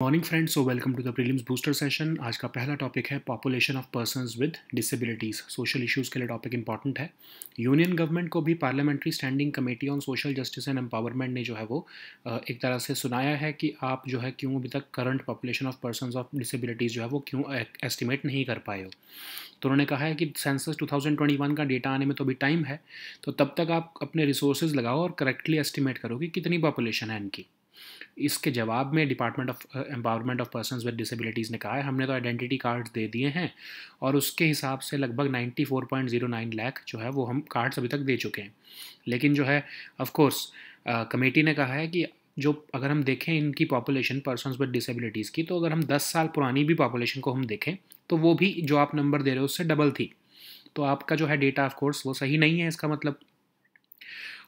Morning friends, so welcome to the prelims booster session. आज का पहला टॉपिक है population of persons with disabilities. Social issues के लिए टॉपिक इंपॉर्टेंट है। यूनियन गवर्नमेंट को भी parliamentary standing committee on social justice and empowerment ने जो है वो एक तरह से सुनाया है कि आप जो है क्यों अभी तक current population of persons of disabilities जो है वो क्यों एस्टिमेट नहीं कर पाए हो। तो उन्होंने कहा है कि सेंसस 2021 का डेटा आने में तो अभी टाइम है, तो तब तक आप अपने रिसोर्सेज लगाओ और करेक्टली एस्टिमेट करो कि कितनी पॉपुलेशन है इनकी। इसके जवाब में department of empowerment of persons with disabilities ने कहा है हमने तो आइडेंटिटी कार्ड्स दे दिए हैं और उसके हिसाब से लगभग 94.09 लाख जो है वो हम कार्ड्स अभी तक दे चुके हैं। लेकिन जो है ऑफ कोर्स कमेटी ने कहा है कि जो अगर हम देखें इनकी पॉपुलेशन पर्सन्स विद डिसेबिलिटीज़ की, तो अगर हम 10 साल पुरानी भी पॉपुलेशन को हम देखें तो वो भी जो आप नंबर दे रहे हो उससे डबल थी। तो आपका जो है डेटा ऑफ कोर्स वो सही नहीं है इसका मतलब।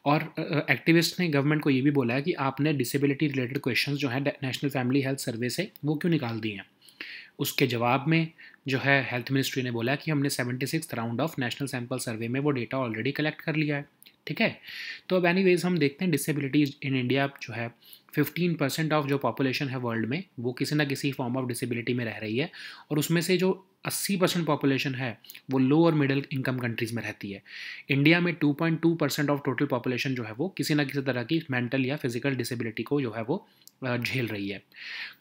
और एक्टिविस्ट ने गवर्नमेंट को ये भी बोला है कि आपने डिसेबिलिटी रिलेटेड क्वेश्चंस जो है नेशनल फैमिली हेल्थ सर्वे से वो क्यों निकाल दिए हैं। उसके जवाब में जो है हेल्थ मिनिस्ट्री ने बोला कि हमने 76th round of national sample survey में वो डेटा ऑलरेडी कलेक्ट कर लिया है। ठीक है, तो अब एनीवेज हम देखते हैं डिसेबिलिटीज़ इन इंडिया जो है 15% ऑफ जो पॉपुलेशन है वर्ल्ड में वो किसी ना किसी फॉर्म ऑफ डिसेबिलिटी में रह रही है, और उसमें से जो 80% पॉपुलेशन है वो लो और मिडिल इनकम कंट्रीज़ में रहती है। इंडिया में 2.2% ऑफ टोटल पॉपुलेशन जो है वो किसी ना किसी तरह की मेंटल या फिजिकल डिसेबिलिटी को जो है वो झेल रही है।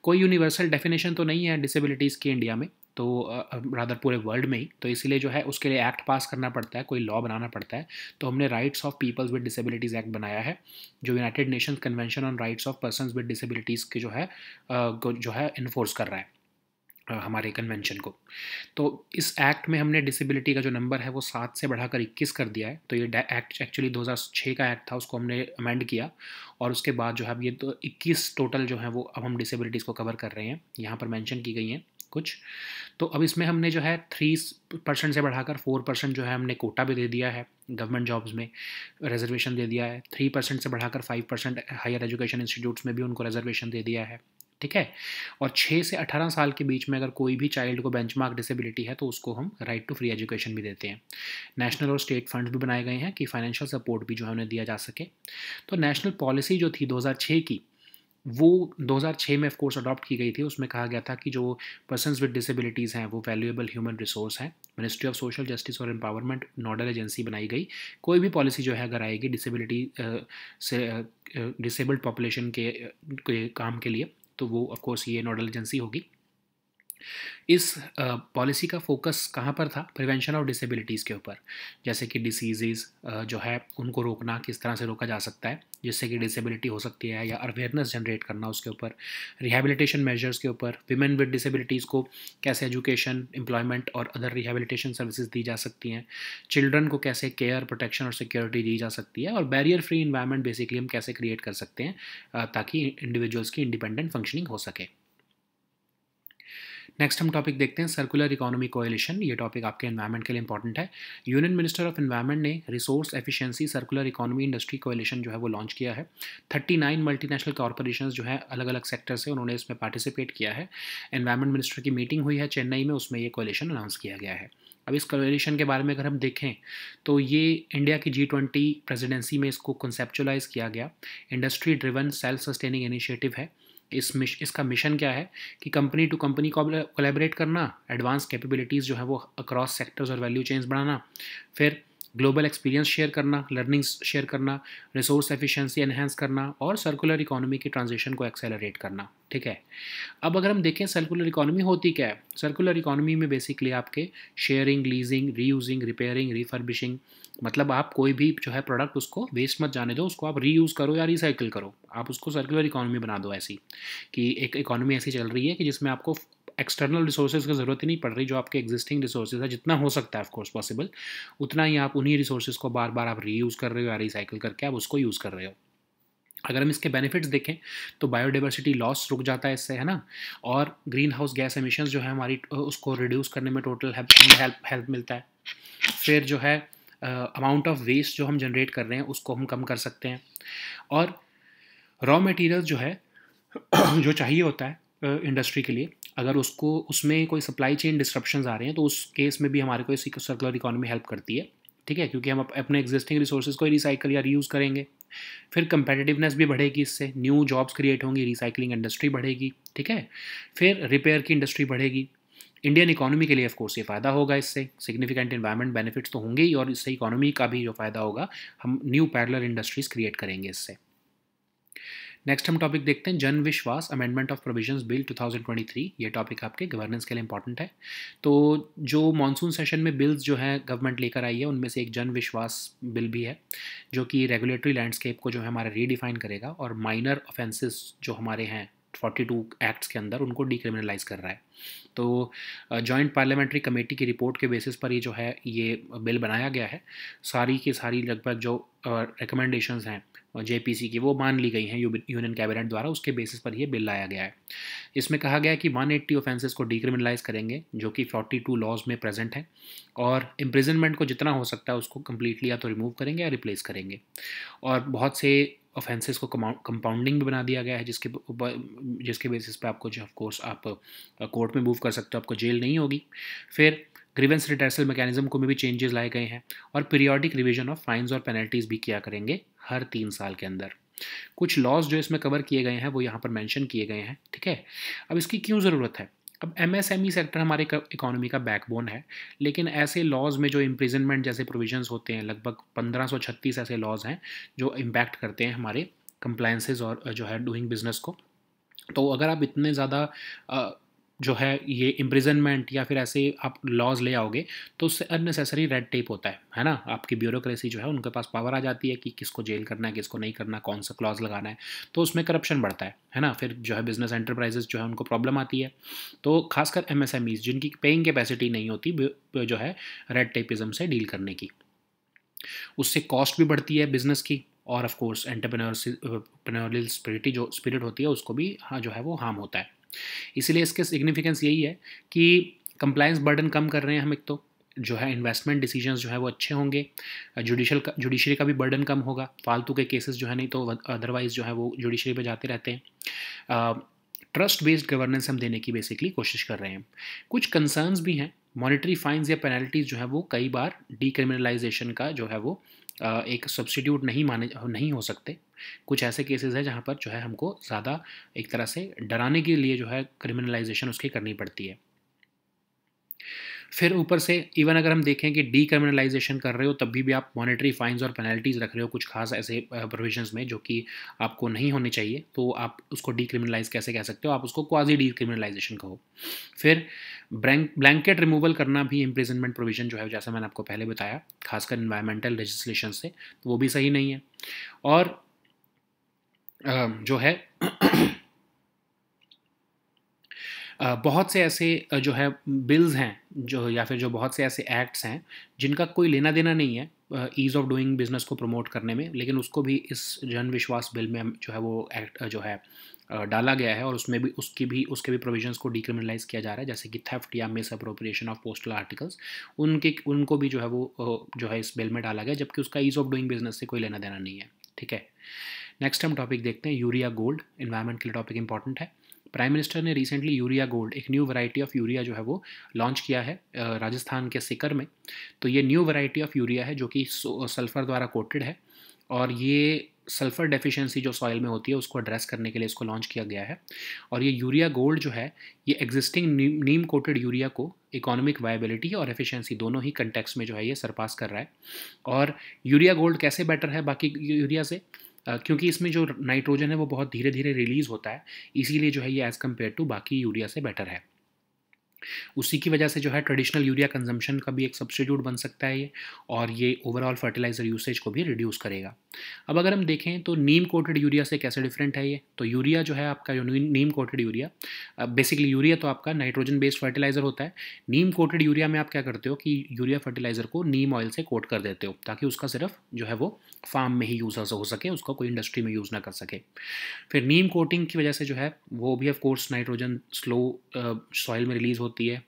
कोई यूनिवर्सल डेफिनेशन तो नहीं है डिसेबिलिटीज़ की इंडिया में, तो रादर पूरे वर्ल्ड में ही, तो इसीलिए जो है उसके लिए एक्ट पास करना पड़ता है, कोई लॉ बनाना पड़ता है। तो हमने rights of peoples with disabilities act बनाया है, जो United Nations convention on rights of persons with disabilities के जो है इन्फोर्स कर रहा है हमारे कन्वेंशन को। तो इस एक्ट में हमने डिसेबिलिटी का जो नंबर है वो 7 से बढ़ाकर 21 कर दिया है। तो ये एक्ट एक्चुअली 2006 का एक्ट था, उसको हमने अमेंड किया और उसके बाद जो है अब ये तो 21 टोटल जो है वो अब हम डिसेबिलिटीज़ को कवर कर रहे हैं। यहाँ पर मेंशन की गई हैं कुछ। तो अब इसमें हमने जो है 3% से बढ़ाकर 4% जो है हमने कोटा भी दे दिया है, गवर्नमेंट जॉब्स में रिजर्वेशन दे दिया है। 3% से बढ़ाकर 5% हायर एजुकेशन इंस्टीट्यूट्स में भी उनको रिजर्वेशन दे दिया है। ठीक है, और 6 से 18 साल के बीच में अगर कोई भी चाइल्ड को बेंचमार्क डिसेबिलिटी है तो उसको हम राइट टू फ्री एजुकेशन भी देते हैं। नेशनल और स्टेट फंड्स भी बनाए गए हैं कि फाइनेंशियल सपोर्ट भी जो है उन्हें दिया जा सके। तो नेशनल पॉलिसी जो थी 2006 की, वो 2006 में ऑफ कोर्स अडॉप्ट की गई थी। उसमें कहा गया था कि जो पर्सन्स विद डिसेबिलिटीज़ हैं वो वैल्यूएबल ह्यूमन रिसोर्स हैं। मिनिस्ट्री ऑफ सोशल जस्टिस और एम्पावरमेंट नोडल एजेंसी बनाई गई। कोई भी पॉलिसी जो है अगर आएगी डिसेबिलिटी से डिसेबल्ड पॉपुलेशन के काम के लिए, तो वो ऑफ कोर्स ये नोडल एजेंसी होगी। इस पॉलिसी का फोकस कहाँ पर था? प्रिवेंशन ऑफ डिसेबिलिटीज़ के ऊपर, जैसे कि डिसीज़ जो है उनको रोकना, किस तरह से रोका जा सकता है जिससे कि डिसेबिलिटी हो सकती है, या अवेयरनेस जनरेट करना उसके ऊपर, रिहैबिलिटेशन मेजर्स के ऊपर, विमेन विद डिसेबिलिटीज़ को कैसे एजुकेशन, एम्प्लॉयमेंट और अदर रिहैबिलिटेशन सर्विसेज दी जा सकती हैं, चिल्ड्रन को कैसे केयर, प्रोटेक्शन और सिक्योरिटी दी जा सकती है, और बैरियर फ्री इन्वायरमेंट बेसिकली हम कैसे क्रिएट कर सकते हैं ताकि इंडिविजुअल्स की इंडिपेंडेंट फंक्शनिंग हो सके। नेक्स्ट हम टॉपिक देखते हैं सर्कुलर इकोनॉमी कोएलिशन। ये टॉपिक आपके एनवायरनमेंट के लिए इंपॉर्टेंट है। यूनियन मिनिस्टर ऑफ एनवायरनमेंट ने resource efficiency circular economy industry coalition जो है वो लॉन्च किया है। 39 मल्टीनेशनल कॉर्पोरेशंस जो है अलग अलग सेक्टर से उन्होंने इसमें पार्टिसिपेट किया है। एनवायरनमेंट मिनिस्टर की मीटिंग हुई है चेन्नई में, उसमें ये कोएलिशन अनाउंस किया गया है। अब इस कोएलिशन के बारे में अगर हम देखें तो ये इंडिया की G20 प्रेसिडेंसी में इसको कंसेप्चुलाइज किया गया। Industry driven self sustaining initiative है। इसका मिशन क्या है कि कंपनी टू कंपनी कोलैबोरेट करना, एडवांस कैपेबिलिटीज़ जो है वो अक्रॉस सेक्टर्स और वैल्यू चेन्स बढ़ाना, फिर ग्लोबल एक्सपीरियंस शेयर करना, लर्निंग्स शेयर करना, रिसोर्स एफिशिएंसी एनहेंस करना और सर्कुलर इकोनॉमी की ट्रांजिशन को एक्सेलरेट करना। ठीक है, अब अगर हम देखें सर्कुलर इकोनॉमी होती क्या है। सर्कुलर इकोनॉमी में बेसिकली आपके शेयरिंग, लीजिंग, रीयूजिंग, रिपेयरिंग, रिफर्बिशिंग, मतलब आप कोई भी जो है प्रोडक्ट उसको वेस्ट मत जाने दो, उसको आप रीयूज़ करो या रिसाइकिल करो, आप उसको सर्कुलर इकोनॉमी बना दो। ऐसी कि एक इकोनॉमी ऐसी चल रही है कि जिसमें आपको एक्सटर्नल रिसोर्सेज की ज़रूरत ही नहीं पड़ रही, जो आपके एग्जिस्टिंग रिसोर्सेज है जितना हो सकता है ऑफ कोर्स पॉसिबल उतना ही आप उन्हीं रिसोर्सेज को बार बार आप रीयूज़ कर रहे हो या रिसाइकिल करके आप उसको यूज़ कर रहे हो। अगर हम इसके बेनिफिट्स देखें तो बायोडाइवर्सिटी लॉस रुक जाता है इससे, है ना, और ग्रीन हाउस गैस एमिशंस जो है हमारी उसको रिड्यूस करने में टोटल हेल्प मिलता है। फिर जो है अमाउंट ऑफ वेस्ट जो हम जनरेट कर रहे हैं उसको हम कम कर सकते हैं, और रॉ मटेरियल्स जो है जो चाहिए होता है इंडस्ट्री के लिए, अगर उसमें कोई सप्लाई चेन डिस्ट्रप्शंस आ रहे हैं तो उस केस में भी हमारे को सर्कुलर इकोनॉमी हेल्प करती है। ठीक है, क्योंकि हम अपने एग्जिस्टिंग रिसोर्सेज को रिसाइकल या रीयूज़ करेंगे फिर कंपेटिटिवनेस भी बढ़ेगी, इससे न्यू जॉब्स क्रिएट होंगी, रिसाइकलिंग इंडस्ट्री बढ़ेगी, ठीक है। फिर रिपेयर की इंडस्ट्री बढ़ेगी। इंडियन इकोनॉमी के लिए ऑफ कोर्स ये फ़ायदा होगा, इससे सिग्निफिकेंट इन्वायरमेंट बेनिफिट्स तो होंगे ही, और इससे इकोनॉमी का भी जो फ़ायदा होगा, हम न्यू पैरेलल इंडस्ट्रीज़ क्रिएट करेंगे इससे। नेक्स्ट हम टॉपिक देखते हैं, जन विश्वास अमेंडमेंट ऑफ प्रोविजंस बिल 2023। ये टॉपिक आपके गवर्नेंस के लिए इंपॉर्टेंट है। तो जो मॉनसून सेशन में बिल्स जो है गवर्नमेंट लेकर आई है, उनमें से एक जन विश्वास बिल भी है, जो कि रेगुलेटरी लैंडस्केप को जो है हमारा रीडिफाइन करेगा, और माइनर ऑफेंसेस जो हमारे हैं 42 एक्ट्स के अंदर, उनको डिक्रिमिनलाइज कर रहा है। तो जॉइंट पार्लियामेंट्री कमेटी की रिपोर्ट के बेसिस पर ये जो है ये बिल बनाया गया है। सारी की सारी लगभग जो रिकमेंडेशंस हैं जेपीसी की, वो मान ली गई हैं यूनियन कैबिनेट द्वारा, उसके बेसिस पर ये बिल लाया गया है। इसमें कहा गया है कि 180 ऑफेंसेस को डिक्रिमिनलाइज करेंगे, जो कि 42 लॉज में प्रेजेंट हैं, और इम्प्रिजनमेंट को जितना हो सकता है उसको कम्प्लीटली या तो रिमूव करेंगे या रिप्लेस करेंगे। और बहुत से ऑफेंसेस को कंपाउंडिंग भी बना दिया गया है, जिसके बेसिस पे आपको जो ऑफ कोर्स आप कोर्ट में मूव कर सकते हो, आपको जेल नहीं होगी। फिर ग्रीवेंस रिटर्सल मैकेनिज्म को में भी चेंजेस लाए गए हैं, और पीरियोडिक रिवीजन ऑफ फाइन्स और पेनल्टीज़ भी किया करेंगे हर 3 साल के अंदर। कुछ लॉज जो इसमें कवर किए गए हैं वो यहाँ पर मेंशन किए गए हैं, ठीक है। अब इसकी क्यों ज़रूरत है? अब एमएसएमई सेक्टर हमारे इकोनॉमी का बैकबोन है, लेकिन ऐसे लॉज में जो इम्प्रिजनमेंट जैसे प्रोविजंस होते हैं, लगभग 1536 ऐसे लॉज हैं जो इम्पैक्ट करते हैं हमारे कंप्लायंसेस और जो है डूइंग बिजनेस को। तो अगर आप इतने ज़्यादा जो है ये इम्प्रिजनमेंट या फिर ऐसे आप लॉज ले आओगे, तो उससे अननेसेसरी रेड टेप होता है ना। आपकी ब्यूरोक्रेसी जो है उनके पास पावर आ जाती है कि किसको जेल करना है, किसको नहीं करना, कौन सा क्लॉज लगाना है, तो उसमें करप्शन बढ़ता है ना। फिर जो है बिजनेस एंटरप्राइजेस जो है उनको प्रॉब्लम आती है। तो खासकर एमएसएमईज जिनकी पेइंग कैपेसिटी नहीं होती जो है रेड टेपिज्म से डील करने की, उससे कॉस्ट भी बढ़ती है बिजनेस की, और ऑफ कोर्स एंटरप्रेन्योरियल स्पिरिट होती है उसको भी हाँ जो है वो हार्म होता है। इसीलिए इसके सिग्निफिकेंस यही है कि कंप्लायंस बर्डन कम कर रहे हैं हम, एक तो जो है इन्वेस्टमेंट डिसीजंस जो है वो अच्छे होंगे, जुडिशरी का भी बर्डन कम होगा, फालतू के केसेस जो है नहीं तो अदरवाइज जो है वो जुडिशरी पे जाते रहते हैं। ट्रस्ट बेस्ड गवर्नेंस हम देने की बेसिकली कोशिश कर रहे हैं। कुछ कंसर्न्स भी हैं, मॉनेटरी फाइन्स या पेनल्टीज़ जो है वो कई बार डिक्रिमिनलाइजेशन का जो है वो एक सब्स्टिट्यूट नहीं हो सकते। कुछ ऐसे केसेस हैं जहाँ पर जो है हमको ज़्यादा एक तरह से डराने के लिए जो है क्रिमिनलाइजेशन उसकी करनी पड़ती है। फिर ऊपर से इवन अगर हम देखें कि डीक्रिमिनलाइजेशन कर रहे हो, तब भी आप मॉनेटरी फाइन्स और पेनल्टीज़ रख रहे हो कुछ खास ऐसे प्रोविजंस में जो कि आपको नहीं होने चाहिए, तो आप उसको डीक्रिमिनलाइज कैसे कह सकते हो? आप उसको क्वाजी डीक्रिमिनलाइजेशन कहो। फिर ब्लैंकेट रिमूवल करना भी इम्प्रिजनमेंट प्रोविजन जो है, जैसा मैंने आपको पहले बताया, खासकर इन्वायरमेंटल लेजिस्लेशन से, तो वो भी सही नहीं है। और जो है बहुत से ऐसे जो है बिल्स हैं जो, या फिर जो बहुत से ऐसे एक्ट्स हैं जिनका कोई लेना देना नहीं है ईज़ ऑफ डूइंग बिजनेस को प्रमोट करने में, लेकिन उसको भी इस जन विश्वास बिल में जो है वो एक्ट जो है डाला गया है, और उसमें भी उसके भी प्रोविजंस को डिक्रिमिनलाइज किया जा रहा है, जैसे कि थेफ्ट या miss appropriation of postal articles, उनको भी जो है वो जो है इस बिल में डाला गया, जबकि उसका ईज़ ऑफ डूइंग बिजनेस से कोई लेना देना नहीं है, ठीक है। नेक्स्ट हम टॉपिक देखते हैं यूरिया गोल्ड। इन्वायरमेंट के लिए टॉपिक इंपॉर्टेंट है। प्राइम मिनिस्टर ने रिसेंटली यूरिया गोल्ड, एक न्यू वैरायटी ऑफ यूरिया जो है वो लॉन्च किया है राजस्थान के सीकर में। तो ये न्यू वैरायटी ऑफ यूरिया है जो कि सल्फ़र द्वारा कोटेड है, और ये सल्फ़र डेफिशिएंसी जो सॉइल में होती है उसको एड्रेस करने के लिए इसको लॉन्च किया गया है। और ये यूरिया गोल्ड जो है ये एग्जिस्टिंग नीम कोटेड यूरिया को इकोनॉमिक वायबिलिटी और एफिशिएंसी दोनों ही कंटेक्स्ट में जो है ये सरपास कर रहा है। और यूरिया गोल्ड कैसे बेटर है बाकी यूरिया से? क्योंकि इसमें जो नाइट्रोजन है वो बहुत धीरे धीरे रिलीज़ होता है, इसीलिए जो है ये एज़ कम्पेयर टू बाकी यूरिया से बेटर है। उसी की वजह से जो है ट्रेडिशनल यूरिया कंजम्पशन का भी एक सब्स्टिट्यूट बन सकता है ये, और ये ओवरऑल फर्टिलाइज़र यूसेज को भी रिड्यूस करेगा। अब अगर हम देखें तो नीम कोटेड यूरिया से कैसे डिफरेंट है ये, तो यूरिया जो है आपका, जो नीम कोटेड यूरिया, बेसिकली यूरिया तो आपका नाइट्रोजन बेस्ड फर्टिलाइज़र होता है। नीम कोटेड यूरिया में आप क्या करते हो कि यूरिया फर्टिलाइज़र को नीम ऑयल से कोट कर देते हो, ताकि उसका सिर्फ जो है वो फार्म में ही यूज़ हो सके, उसका कोई इंडस्ट्री में यूज़ ना कर सके। फिर नीम कोटिंग की वजह से जो है वो भी of course nitrogen slow soil में रिलीज़ होती है,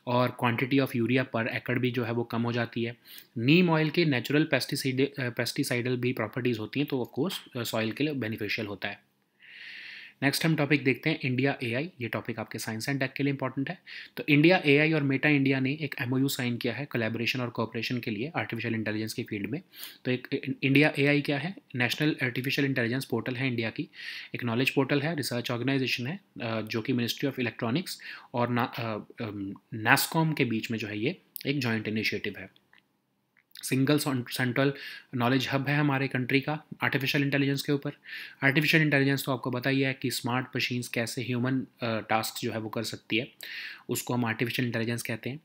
और क्वांटिटी ऑफ यूरिया पर एकड़ भी जो है वो कम हो जाती है। नीम ऑयल के नेचुरल पेस्टिसाइडल भी प्रॉपर्टीज़ होती हैं, तो ऑफ कोर्स सॉइल के लिए बेनिफिशियल होता है। नेक्स्ट हम टॉपिक देखते हैं इंडिया एआई। ये टॉपिक आपके साइंस एंड टेक के लिए इंपॉर्टेंट है। तो इंडिया एआई और मेटा इंडिया ने एक एमओयू साइन किया है कोलैबोरेशन और कोऑपरेशन के लिए आर्टिफिशियल इंटेलिजेंस की फील्ड में। तो एक इंडिया एआई क्या है? नेशनल आर्टिफिशियल इंटेलिजेंस पोर्टल है इंडिया की, एक नॉलेज पोर्टल है, रिसर्च ऑर्गेनाइजेशन है जो कि मिनिस्ट्री ऑफ इलेक्ट्रॉनिक्स और नासकॉम के बीच में जो है ये एक जॉइंट इनिशिएटिव है। सिंगल सेंट्रल नॉलेज हब है हमारे कंट्री का आर्टिफिशियल इंटेलिजेंस के ऊपर। आर्टिफिशियल इंटेलिजेंस तो आपको पता ही है कि स्मार्ट मशीन्स कैसे ह्यूमन टास्क जो है वो कर सकती है, उसको हम आर्टिफिशियल इंटेलिजेंस कहते हैं।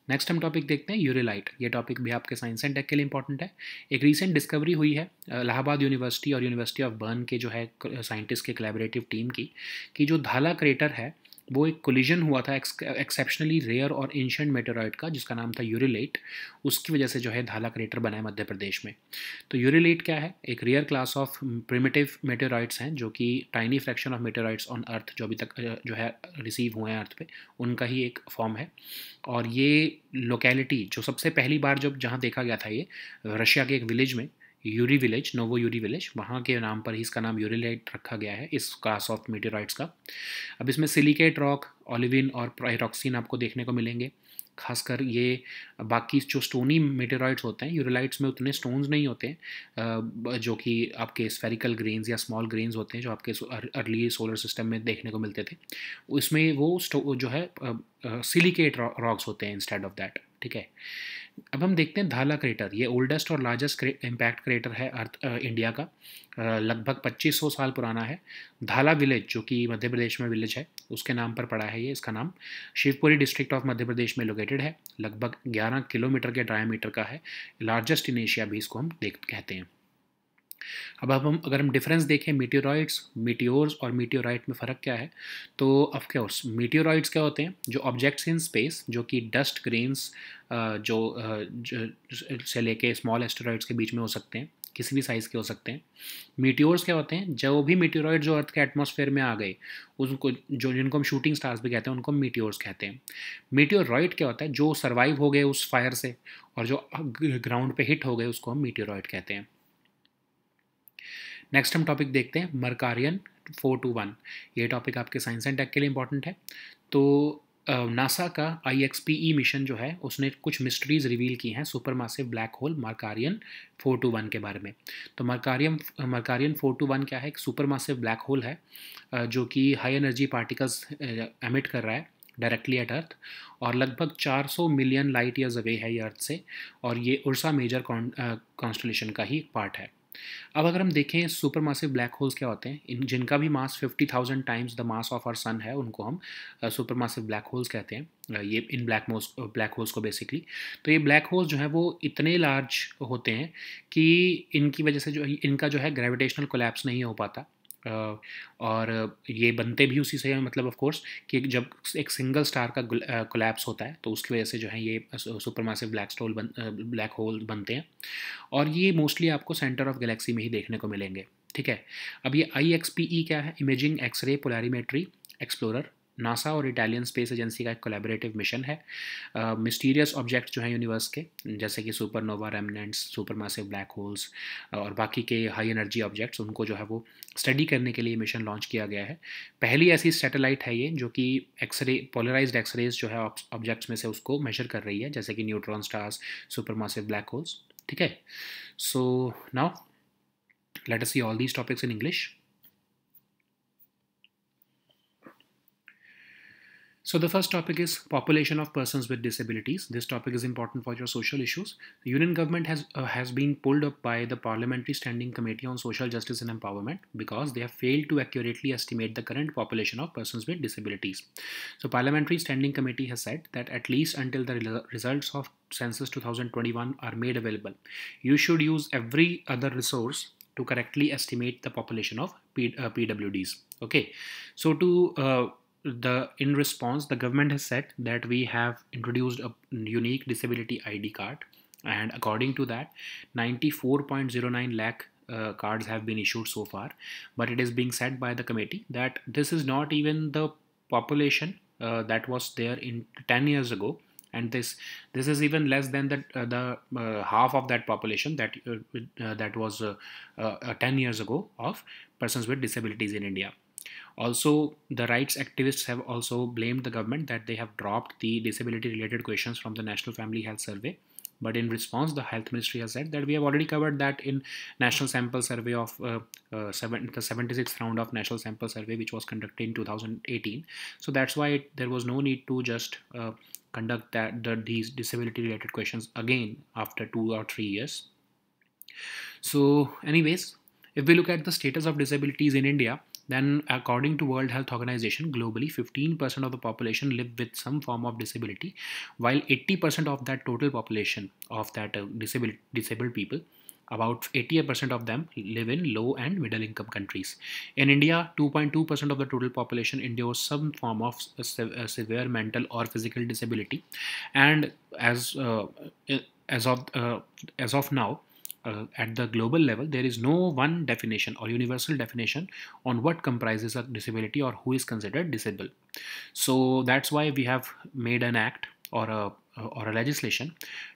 नेक्स्ट हम टॉपिक देखते हैं यूरिलाइट। ये टॉपिक भी आपके साइंस एंड टेक के लिए इंपॉर्टेंट है। एक रीसेंट डिस्कवरी हुई है इलाहाबाद यूनिवर्सिटी और यूनिवर्सिटी ऑफ बर्न के जो है साइंटिस्ट के कोलैबोरेटिव टीम की, कि जो धाला क्रेटर है वो एक कोलिजन हुआ था एक्सेप्शनली रेयर और एंशिएंट मेटेरॉइड का जिसका नाम था यूरिलेट। उसकी वजह से जो है धाला क्रेटर बना है मध्य प्रदेश में। तो यूरिलेट क्या है? एक rare class of primitive meteoroids हैं जो कि tiny fraction of meteoroids on earth जो अभी तक जो है रिसीव हुए हैं अर्थ पे, उनका ही एक फॉर्म है। और ये लोकेलिटी जो सबसे पहली बार जब जहाँ देखा गया था ये रशिया के एक विलेज में, Yuri village, novo Yuri village, वहाँ के नाम पर ही इसका नाम यूरिलेट रखा गया है इस क्लास ऑफ मेटेरॉइड्स का। अब इसमें सिलिकेट रॉक, ऑलिविन और पायरोक्सिन आपको देखने को मिलेंगे। खासकर ये बाकी जो स्टोनी मेटेरॉइड्स होते हैं, यूरिलाइट्स में उतने स्टोन्स नहीं होते हैं जो कि आपके स्फेरिकल ग्रेन्स या स्मॉल ग्रेन्स होते हैं जो आपके अर्ली सोलर सिस्टम में देखने को मिलते थे। इसमें वो जो है सिलिकेट रॉक्स होते हैं इंस्टेड ऑफ दैट। ठीक है, अब हम देखते हैं धाला क्रेटर। ये ओल्डेस्ट और लार्जेस्ट इम्पैक्ट क्रेटर है अर्थ इंडिया का, लगभग 2500 साल पुराना है। धाला विलेज जो कि मध्य प्रदेश में विलेज है उसके नाम पर पड़ा है ये। इसका नाम शिवपुरी डिस्ट्रिक्ट ऑफ मध्य प्रदेश में लोकेटेड है, लगभग 11 किलोमीटर के डायमीटर का है, लार्जेस्ट इन एशिया भी इसको हम कहते हैं। अब अगर हम डिफरेंस देखें मीटियोरॉइड्स, मीटियोर्स और मीटियोराइट में फ़र्क क्या है, तो ऑफ कोर्स मीटियोरॉइड्स क्या होते हैं? जो ऑब्जेक्ट्स इन स्पेस जो कि डस्ट ग्रेन्स से लेके स्मॉल एस्टेरॉइड्स के बीच में हो सकते हैं, किसी भी साइज़ के हो सकते हैं। मीटियोर्स क्या होते हैं? जो भी मीटियोरॉइड जो अर्थ के एटमॉस्फेयर में आ गए उनको जिनको हम शूटिंग स्टार्स भी कहते हैं उनको मीटियोर्स कहते हैं। मीटियोरॉइड क्या होता है? जो सर्वाइव हो गए उस फायर से और जो ग्राउंड पे हिट हो गए उसको हम मीटियोरॉइड कहते हैं। नेक्स्ट हम टॉपिक देखते हैं मर्कारियन 421। ये टॉपिक आपके साइंस एंड टेक के लिए इंपॉर्टेंट है। तो नासा का IXPE मिशन जो है उसने कुछ मिस्ट्रीज़ रिवील की हैं सुपर मासिव ब्लैक होल मर्कारियन 421 के बारे में। तो मर्कारियन 421 क्या है? एक सुपर मासिव ब्लैक होल है जो कि हाई एनर्जी पार्टिकल्स एमिट कर रहा है डायरेक्टली एट अर्थ, और लगभग 400 मिलियन लाइट ईयर्स अवे है ये अर्थ से, और ये उर्सा मेजर कॉन्स्टलेशन का ही पार्ट है। अब अगर हम देखें सुपर मासिव ब्लैक होल्स क्या होते हैं, इन जिनका भी mass 50,000 times the mass of our sun है, उनको हम सुपर मासिव ब्लैक होल्स कहते हैं। ये इन ब्लैक होल्स को बेसिकली, तो ये ब्लैक होल्स जो है वो इतने लार्ज होते हैं कि इनकी वजह से जो इनका जो है ग्रेविटेशनल कोलैप्स नहीं हो पाता। और ये बनते भी उसी से, मतलब ऑफ कोर्स कि जब एक सिंगल स्टार का कोलैप्स होता है तो उसकी वजह से जो है ये सुपरमासिव ब्लैक होल बनते हैं, और ये मोस्टली आपको सेंटर ऑफ गैलेक्सी में ही देखने को मिलेंगे। ठीक है, अब ये IXPE क्या है? इमेजिंग एक्सरे पोलैरिमेट्री एक्सप्लोरर, नासा और इटालियन स्पेस एजेंसी का एक कोलैबोरेटिव मिशन है। मिस्टीरियस ऑब्जेक्ट जो हैं यूनिवर्स के, जैसे कि सुपरनोवा रेमनेंट्स, सुपरमासिव ब्लैक होल्स और बाकी के हाई एनर्जी ऑब्जेक्ट्स, उनको जो है वो स्टडी करने के लिए मिशन लॉन्च किया गया है। पहली ऐसी सैटेलाइट है ये जो कि एक्सरे पोलराइज्ड एक्सरेज जो है ऑब्जेक्ट्स में से उसको मेजर कर रही है, जैसे कि neutron stars, supermassive black holes. ठीक है, so now let us see all these topics in English. So the first topic is population of persons with disabilities. This topic is important for your social issues. The Union government has been pulled up by the Parliamentary Standing Committee on Social Justice and Empowerment because they have failed to accurately estimate the current population of persons with disabilities. So Parliamentary Standing Committee has said that at least until the results of Census 2021 are made available, you should use every other resource to correctly estimate the population of PWDs. Okay, so in response, the government has said that we have introduced a unique disability ID card, and according to that 94.09 lakh cards have been issued so far. But it is being said by the committee that this is not even the population that was there in 10 years ago, and this is even less than the half of that population that was 10 years ago of persons with disabilities in India. Also, the rights activists have also blamed the government that they have dropped the disability related questions from the National Family Health Survey. But in response, the health ministry has said that we have already covered that in national sample survey of the 76th round of national sample survey, which was conducted in 2018. So that's why there was no need to just conduct these disability related questions again after 2 or 3 years. So, anyways, if we look at the status of disabilities in India, then according to World Health Organization, globally 15% of the population live with some form of disability, while 80% of that total population of that disabled people, about 80% of them live in low and middle income countries. In India, 2.2% of the total population endures some form of severe mental or physical disability, and as of as of now, at the global level, there is no one definition or universal definition on what comprises a disability or who is considered disabled. So that's why we have made an act or a legislation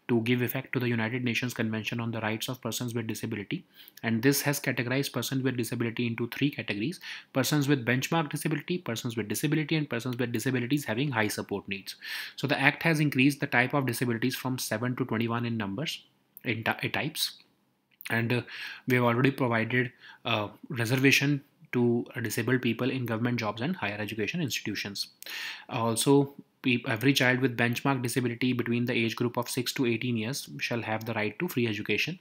to give effect to the United Nations Convention on the Rights of Persons with Disability. And this has categorized persons with disability into three categories: persons with benchmark disability, persons with disability, and persons with disabilities having high support needs. So the act has increased the type of disabilities from 7 to 21 in numbers, in types. And we have already provided reservation to disabled people in government jobs and higher education institutions. Also, every child with benchmark disability between the age group of 6 to 18 years shall have the right to free education.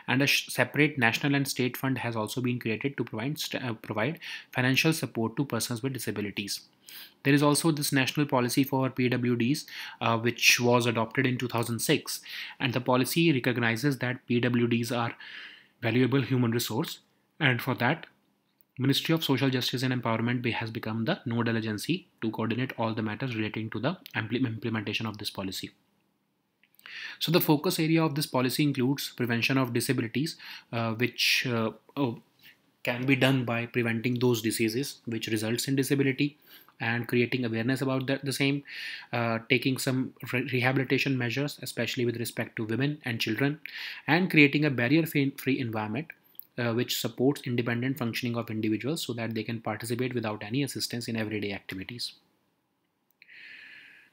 And a separate national and state fund has also been created to provide financial support to persons with disabilities. There is also this national policy for PWDs, which was adopted in 2006, and the policy recognizes that PWDs are valuable human resource, and for that, Ministry of Social Justice and Empowerment has become the nodal agency to coordinate all the matters relating to the implementation of this policy. So the focus area of this policy includes prevention of disabilities, which can be done by preventing those diseases which results in disability and creating awareness about the same, taking some rehabilitation measures, especially with respect to women and children, and creating a barrier-free environment which supports independent functioning of individuals so that they can participate without any assistance in everyday activities.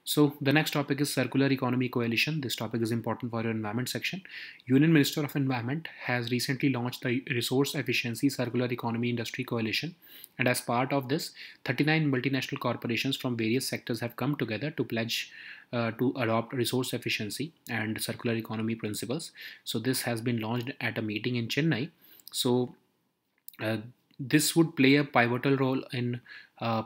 So the next topic is Circular Economy Coalition. This topic is important for your environment section. Union Minister of Environment has recently launched the Resource Efficiency Circular Economy Industry Coalition. And as part of this, 39 multinational corporations from various sectors have come together to pledge to adopt resource efficiency and circular economy principles. So this has been launched at a meeting in Chennai. So this would play a pivotal role in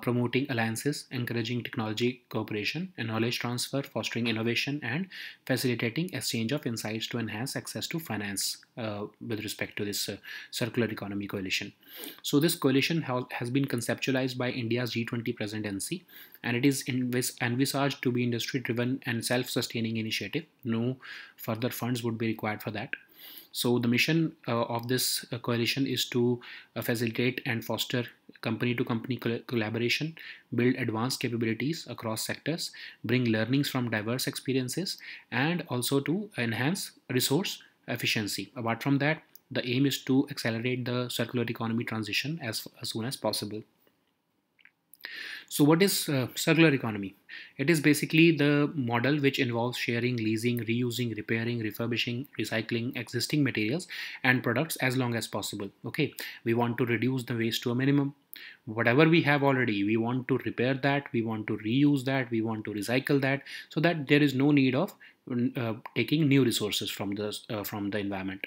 promoting alliances, encouraging technology cooperation and knowledge transfer, fostering innovation, and facilitating exchange of insights to enhance access to finance with respect to this circular economy coalition. So this coalition has been conceptualized by India's G20 presidency, and it is envisaged to be industry-driven and self-sustaining initiative. No further funds would be required for that. So the mission of this coalition is to facilitate and foster company-to-company collaboration, build advanced capabilities across sectors, bring learnings from diverse experiences, and also to enhance resource efficiency. Apart from that, the aim is to accelerate the circular economy transition as soon as possible. So what is circular economy? It is basically the model which involves sharing, leasing, reusing, repairing, refurbishing, recycling existing materials and products as long as possible. Okay, we want to reduce the waste to a minimum. Whatever we have already, we want to repair that, we want to reuse that, we want to recycle that, so that there is no need of taking new resources from the environment.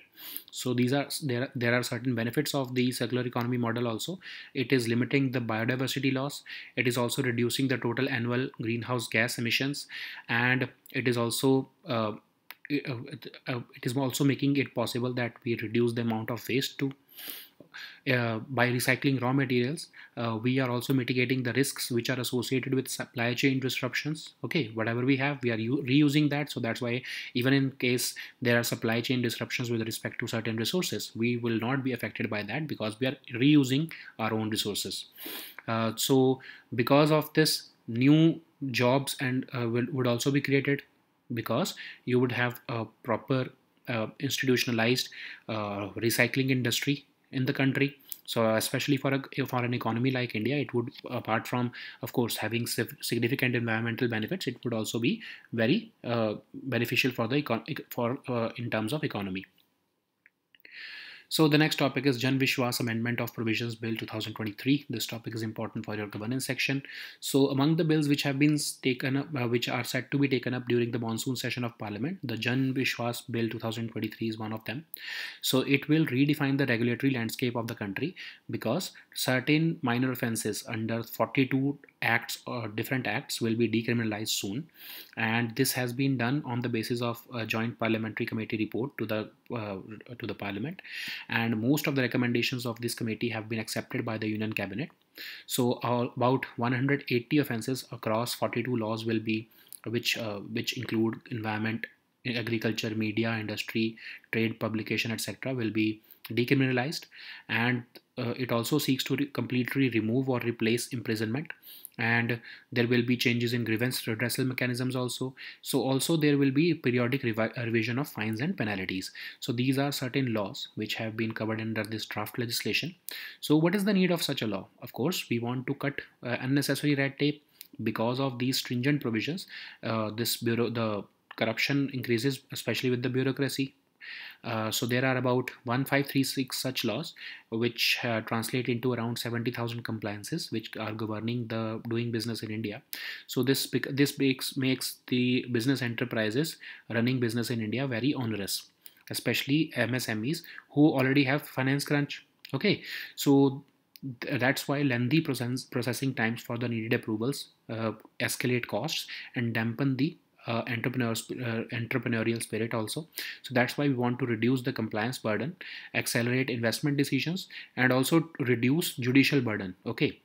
So there are certain benefits of the circular economy model also. It is limiting the biodiversity loss, it is also reducing the total annual greenhouse gas emissions, and it is also making it possible that we reduce the amount of waste too. By recycling raw materials, we are also mitigating the risks which are associated with supply chain disruptions. Okay, whatever we have, we are reusing that. So that's why even in case there are supply chain disruptions with respect to certain resources, we will not be affected by that because we are reusing our own resources. So because of this, new jobs and would also be created, because you would have a proper institutionalized recycling industry in the country. So especially for an economy like India, it would, apart from of course having significant environmental benefits, it would also be very beneficial for the in terms of economy. So the next topic is Jan Vishwas Amendment of Provisions Bill 2023. This topic is important for your governance section. So among the bills which have been taken up, which are set to be taken up during the monsoon session of Parliament, the Jan Vishwas Bill 2023 is one of them. So it will redefine the regulatory landscape of the country, because certain minor offences under 42 acts or different acts will be decriminalized soon, and this has been done on the basis of a joint parliamentary committee report to the parliament, and most of the recommendations of this committee have been accepted by the Union Cabinet. So about 180 offences across 42 laws will be, which include environment, agriculture, media, industry, trade, publication, etc., will be decriminalized. And it also seeks to completely remove or replace imprisonment, and there will be changes in grievance redressal mechanisms also. So also there will be periodic revision of fines and penalties. So these are certain laws which have been covered under this draft legislation. So what is the need of such a law? Of course, we want to cut unnecessary red tape. Because of these stringent provisions, the corruption increases, especially with the bureaucracy. So there are about 1536 such laws, which translate into around 70,000 compliances, which are governing the doing business in India. So this makes the business enterprises running business in India very onerous, especially MSMEs who already have finance crunch. Okay, so that's why lengthy processing times for the needed approvals escalate costs and dampen the entrepreneurial spirit also. So that's why we want to reduce the compliance burden, accelerate investment decisions, and also reduce judicial burden. Okay,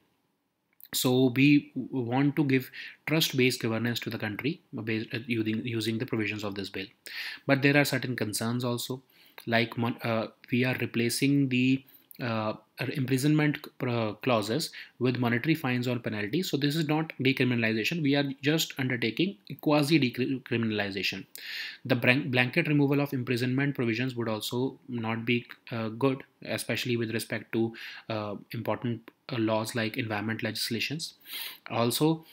so we want to give trust-based governance to the country using the provisions of this bill. But there are certain concerns also, like we are replacing the imprisonment clauses with monetary fines or penalties. So this is not decriminalization. We are just undertaking quasi decriminalization. The blanket removal of imprisonment provisions would also not be good, especially with respect to important laws like environment legislations. Also,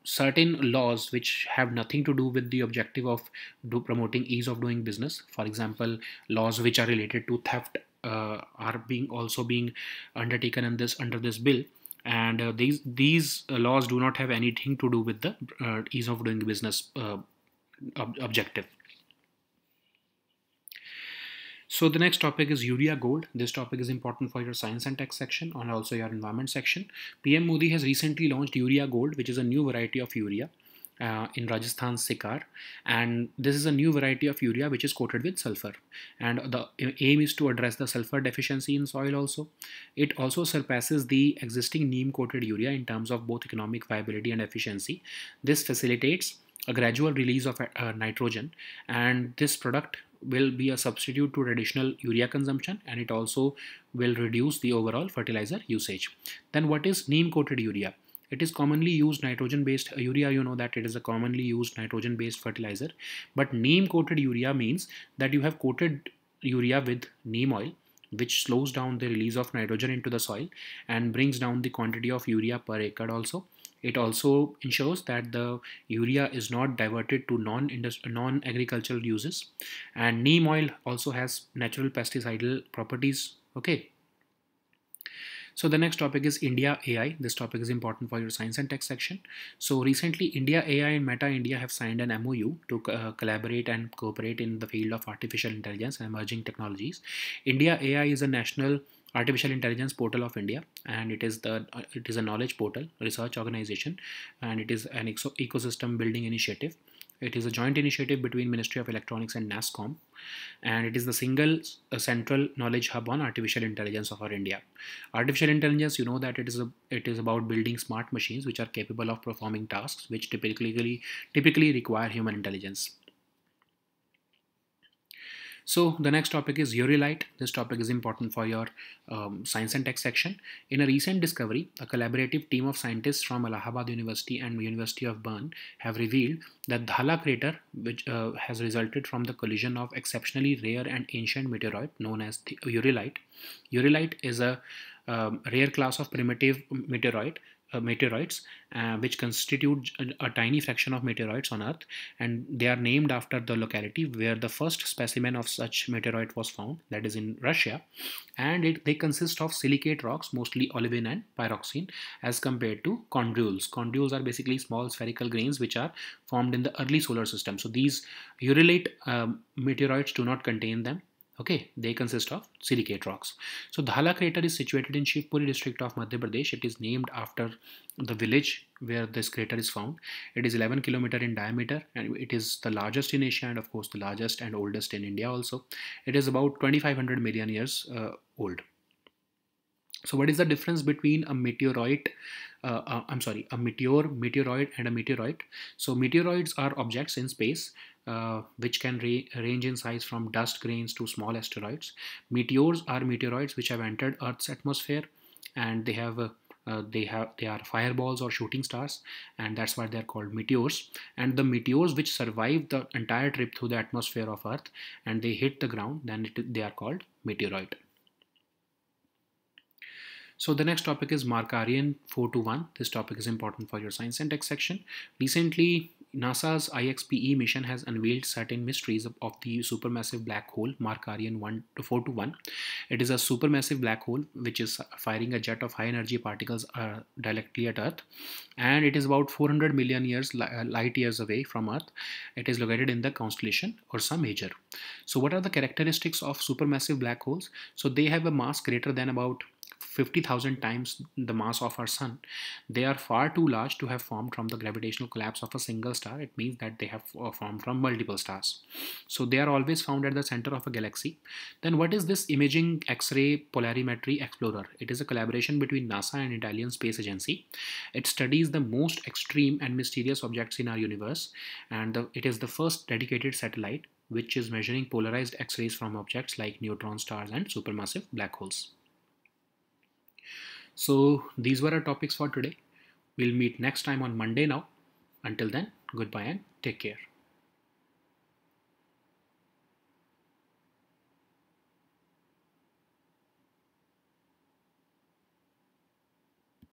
certain laws which have nothing to do with the objective of promoting ease of doing business, for example, laws which are related to theft, are being undertaken under this bill, and these laws do not have anything to do with the ease of doing business objective. So the next topic is Urea Gold. This topic is important for your science and tech section and also your environment section. PM Modi has recently launched Urea Gold, which is a new variety of urea in Rajasthan's Sikar, and this is a new variety of urea which is coated with sulfur, and the aim is to address the sulfur deficiency in soil also. It also surpasses the existing neem coated urea in terms of both economic viability and efficiency. This facilitates a gradual release of nitrogen, and this product will be a substitute to traditional urea consumption, and it also will reduce the overall fertilizer usage. Then what is neem coated urea? It is commonly used nitrogen based urea. You know that it is a commonly used nitrogen based fertilizer, but neem coated urea means that you have coated urea with neem oil, which slows down the release of nitrogen into the soil and brings down the quantity of urea per acre also. It also ensures that the urea is not diverted to non-agricultural uses, and neem oil also has natural pesticidal properties. Okay. So the next topic is India AI. This topic is important for your science and tech section. So recently, India AI and Meta India have signed an MOU to collaborate and cooperate in the field of artificial intelligence and emerging technologies. India AI is a national artificial intelligence portal of India, and it is a knowledge portal, research organization, and it is an ecosystem building initiative. It is a joint initiative between Ministry of Electronics and NASSCOM, and it is the single central knowledge hub on artificial intelligence of our India. Artificial intelligence, you know that it is about building smart machines which are capable of performing tasks which typically require human intelligence. So the next topic is Urelite. This topic is important for your science and tech section. In a recent discovery, a collaborative team of scientists from Allahabad University and University of Bern have revealed that Dhala crater, which has resulted from the collision of exceptionally rare and ancient meteoroid known as the Urelite. Urelite is a rare class of primitive meteoroids, which constitute a tiny fraction of meteoroids on Earth, and they are named after the locality where the first specimen of such meteoroid was found, that is in Russia. And they consist of silicate rocks, mostly olivine and pyroxene, as compared to chondrules. Chondrules are basically small spherical grains which are formed in the early solar system. So these urulate meteoroids do not contain them. Okay, they consist of silicate rocks. So Dhala crater is situated in Shivpuri district of Madhya Pradesh. It is named after the village where this crater is found. It is 11 kilometers in diameter, and it is the largest in Asia, and of course the largest and oldest in India also. It is about 2500 million years old. So what is the difference between a meteoroid, a meteoroid and a meteoroid? So meteoroids are objects in space which can range in size from dust grains to small asteroids. Meteors are meteoroids which have entered Earth's atmosphere, and they are fireballs or shooting stars, and that's why they're called meteors. And the meteors which survive the entire trip through the atmosphere of Earth and they hit the ground, then they are called meteoroid. So the next topic is Markarian 421. This topic is important for your science and tech section. Recently, NASA's IXPE mission has unveiled certain mysteries of the supermassive black hole Markarian 421. It is a supermassive black hole which is firing a jet of high energy particles directly at Earth, and it is about 400 million light years away from Earth. It is located in the constellation Ursa Major. So what are the characteristics of supermassive black holes? So they have a mass greater than about 50,000 times the mass of our sun. They are far too large to have formed from the gravitational collapse of a single star. It means that they have formed from multiple stars. So they are always found at the center of a galaxy. Then what is this imaging X-ray polarimetry explorer? It is a collaboration between NASA and Italian Space Agency. It studies the most extreme and mysterious objects in our universe, and it is the first dedicated satellite which is measuring polarized X-rays from objects like neutron stars and supermassive black holes. So these were our topics for today. We'll meet next time on Monday now. Until then, goodbye and take care.